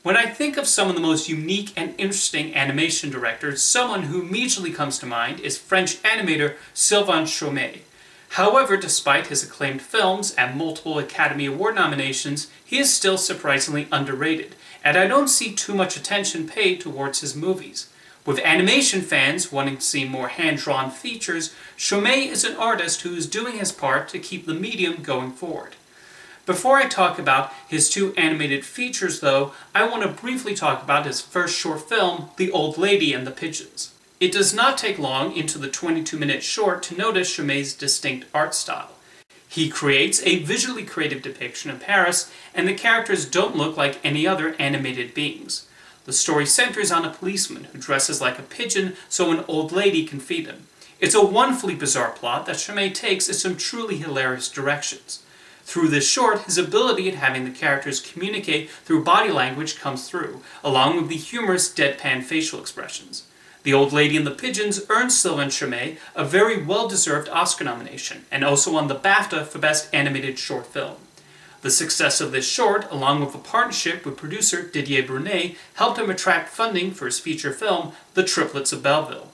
When I think of some of the most unique and interesting animation directors, someone who immediately comes to mind is French animator Sylvain Chomet. However, despite his acclaimed films and multiple Academy Award nominations, he is still surprisingly underrated, and I don't see too much attention paid towards his movies. With animation fans wanting to see more hand-drawn features, Chomet is an artist who is doing his part to keep the medium going forward. Before I talk about his two animated features, though, I want to briefly talk about his first short film, The Old Lady and the Pigeons. It does not take long into the 22-minute short to notice Chomet's distinct art style. He creates a visually creative depiction of Paris, and the characters don't look like any other animated beings. The story centers on a policeman who dresses like a pigeon so an old lady can feed him. It's a wonderfully bizarre plot that Chomet takes in some truly hilarious directions. Through this short, his ability at having the characters communicate through body language comes through, along with the humorous deadpan facial expressions. The Old Lady and the Pigeons earned Sylvain Chomet a very well-deserved Oscar nomination, and also won the BAFTA for Best Animated Short Film. The success of this short, along with a partnership with producer Didier Brunet, helped him attract funding for his feature film, The Triplets of Belleville.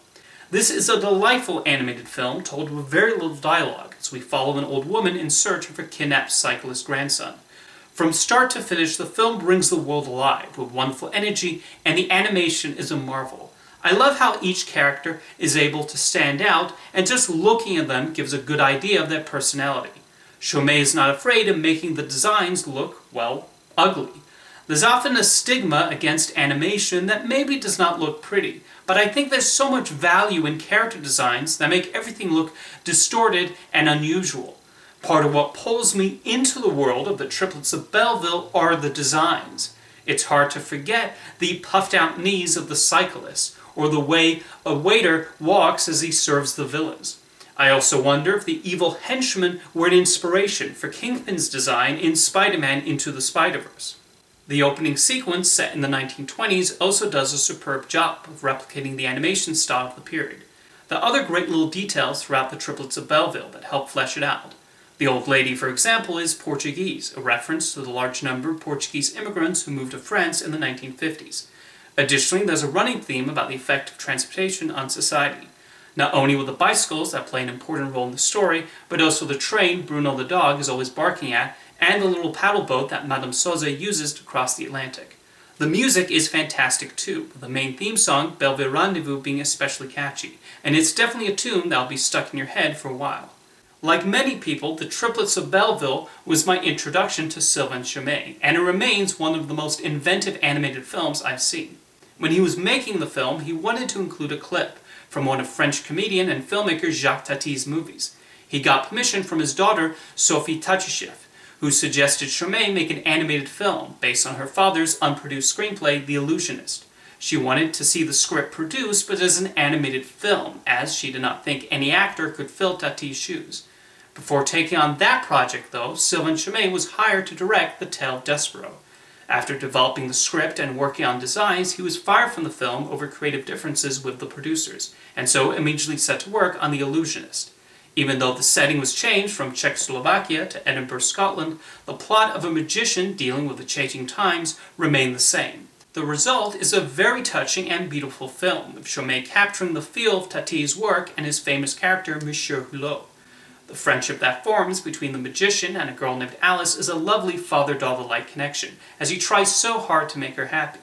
This is a delightful animated film told with very little dialogue, as we follow an old woman in search of her kidnapped cyclist grandson. From start to finish, the film brings the world alive with wonderful energy, and the animation is a marvel. I love how each character is able to stand out, and just looking at them gives a good idea of their personality. Chomet is not afraid of making the designs look, well, ugly. There's often a stigma against animation that maybe does not look pretty, but I think there's so much value in character designs that make everything look distorted and unusual. Part of what pulls me into the world of the Triplets of Belleville are the designs. It's hard to forget the puffed-out knees of the cyclist, or the way a waiter walks as he serves the villains. I also wonder if the evil henchmen were an inspiration for Kingpin's design in Spider-Man Into the Spider-Verse. The opening sequence, set in the 1920s, also does a superb job of replicating the animation style of the period. There are other great little details throughout the Triplets of Belleville that help flesh it out. The old lady, for example, is Portuguese, a reference to the large number of Portuguese immigrants who moved to France in the 1950s. Additionally, there's a running theme about the effect of transportation on society. Not only with the bicycles that play an important role in the story, but also the train Bruno the dog is always barking at, and the little paddle boat that Madame Souza uses to cross the Atlantic. The music is fantastic too, with the main theme song, Belleville Rendezvous, being especially catchy, and it's definitely a tune that'll be stuck in your head for a while. Like many people, The Triplets of Belleville was my introduction to Sylvain Chomet, and it remains one of the most inventive animated films I've seen. When he was making the film, he wanted to include a clip from one of French comedian and filmmaker Jacques Tati's movies. He got permission from his daughter, Sophie Tachichev, who suggested Chomet make an animated film based on her father's unproduced screenplay, The Illusionist. She wanted to see the script produced, but as an animated film, as she did not think any actor could fill Tati's shoes. Before taking on that project, though, Sylvain Chomet was hired to direct The Tale of Despereaux. After developing the script and working on designs, he was fired from the film over creative differences with the producers, and so immediately set to work on The Illusionist. Even though the setting was changed from Czechoslovakia to Edinburgh, Scotland, the plot of a magician dealing with the changing times remained the same. The result is a very touching and beautiful film, with Chomet capturing the feel of Tati's work and his famous character, Monsieur Hulot. The friendship that forms between the magician and a girl named Alice is a lovely father-daughter-like connection, as he tries so hard to make her happy.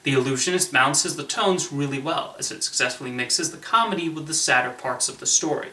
The Illusionist balances the tones really well, as it successfully mixes the comedy with the sadder parts of the story.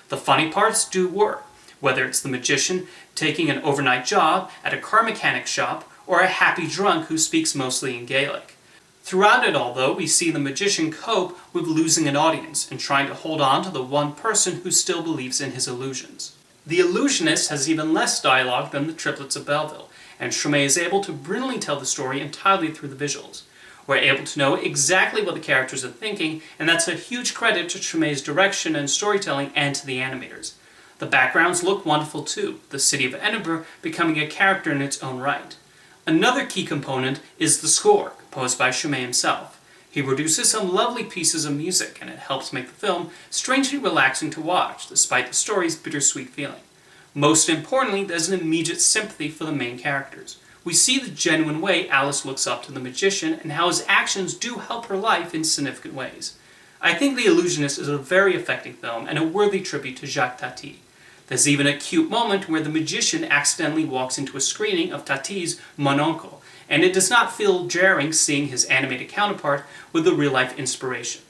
The funny parts do work, whether it's the magician taking an overnight job at a car mechanic shop, or a happy drunk who speaks mostly in Gaelic. Throughout it all, though, we see the magician cope with losing an audience and trying to hold on to the one person who still believes in his illusions. The Illusionist has even less dialogue than the Triplets of Belleville, and Chomet is able to brilliantly tell the story entirely through the visuals. We're able to know exactly what the characters are thinking, and that's a huge credit to Chomet's direction and storytelling and to the animators. The backgrounds look wonderful too, the city of Edinburgh becoming a character in its own right. Another key component is the score, composed by Chomet himself. He produces some lovely pieces of music, and it helps make the film strangely relaxing to watch, despite the story's bittersweet feeling. Most importantly, there's an immediate sympathy for the main characters. we see the genuine way Alice looks up to the magician and how his actions do help her life in significant ways. I think The Illusionist is a very affecting film and a worthy tribute to Jacques Tati. There's even a cute moment where the magician accidentally walks into a screening of Tati's Mon Oncle, and it does not feel jarring seeing his animated counterpart with the real-life inspiration.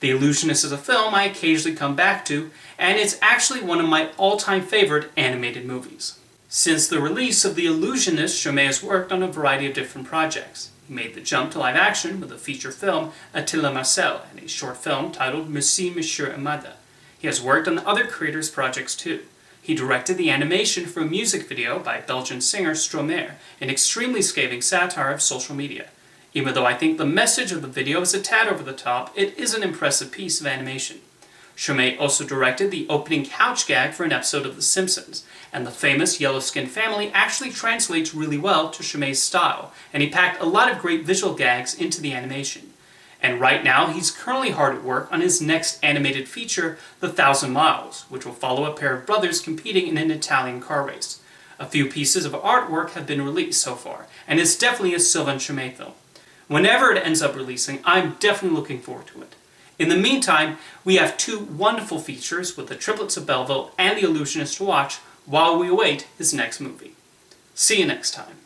The Illusionist is a film I occasionally come back to, and it's actually one of my all-time favorite animated movies. Since the release of The Illusionist, Chomet has worked on a variety of different projects. He made the jump to live action with a feature film, Attila Marcel, and a short film titled Merci, Monsieur Amada. He has worked on other creators' projects too. He directed the animation for a music video by Belgian singer Stromae, an extremely scathing satire of social media. Even though I think the message of the video is a tad over the top, it is an impressive piece of animation. Chomet also directed the opening couch gag for an episode of The Simpsons, and the famous yellow-skinned family actually translates really well to Chomet's style, and he packed a lot of great visual gags into the animation. And right now, he's currently hard at work on his next animated feature, The 1,000 Miles, which will follow a pair of brothers competing in an Italian car race. A few pieces of artwork have been released so far, and it's definitely a Sylvain Chomet film. Whenever it ends up releasing, I'm definitely looking forward to it. In the meantime, we have two wonderful features with the Triplets of Belleville and The Illusionist to watch while we await his next movie. See you next time.